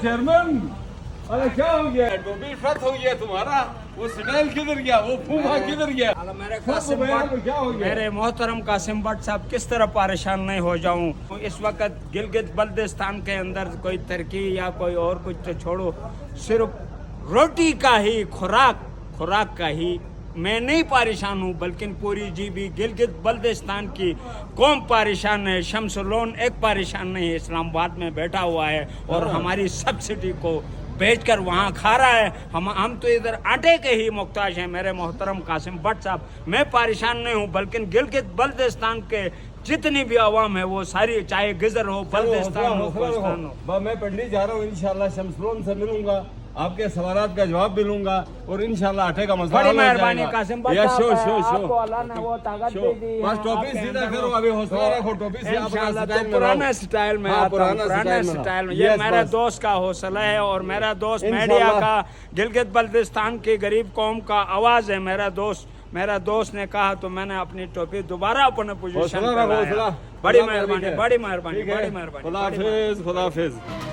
Chairman, अरे क्या हो गया? टोपी फट हो गया तुम्हारा, वो स्टाइल किधर गया, वो फूफा किधर गया? मेरे मोहतरम कासिम भट्ट साहब, किस तरह परेशान नहीं हो जाऊं। इस वक्त गिलगित बल्तिस्तान के अंदर कोई तरक्की या कोई और कुछ तो छोड़ो, सिर्फ रोटी का ही खुराक का ही मैं नहीं परेशान हूँ, बल्कि पूरी जीबी गिलगित बल्तिस्तान की कौम परेशान है। शमसुलोन एक परेशान नहीं है, इस्लामाबाद में बैठा हुआ है और हमारी सब्सिडी को बेचकर वहाँ खा रहा है। हम तो इधर आटे के ही मुख्ताज हैं। मेरे मोहतरम कासिम भट्ट साहब, मैं परेशान नहीं हूँ, बल्कि गिलगित बल्तिस्तान के जितनी भी आवाम है वो सारी, चाहे गिजर हो, बल्तिस्तान हो, कोस्तान हो। मैं पढ़ने जा रहा हूँ, इंशाल्लाह शमसुलोन से मिलूंगा, आपके सवालात का जवाब भी लूंगा और इंशाल्लाह आटे का मसला बड़ी मेहरबानी कासिम भट्ट साहब, आपको अल्लाह ने वो ताकत दे दी। बस टोपी सीधा करो, अभी हौसला रखो, टोपी से पुराने स्टाइल में आता हूं, पुराने स्टाइल में। ये मेरे दोस्त का हौसला है और मेरा दोस्त मीडिया का, गिलगित बल्तिस्तान की गरीब कौम का आवाज है। मेरा दोस्त ने कहा तो मैंने अपनी टोपी दोबारा अपने पोजीशन पे लाया। बड़ी मेहरबानी, बड़ी मेहरबानी, बड़ी मेहरबानी। खुदा हाफिज, खुदा हाफिज।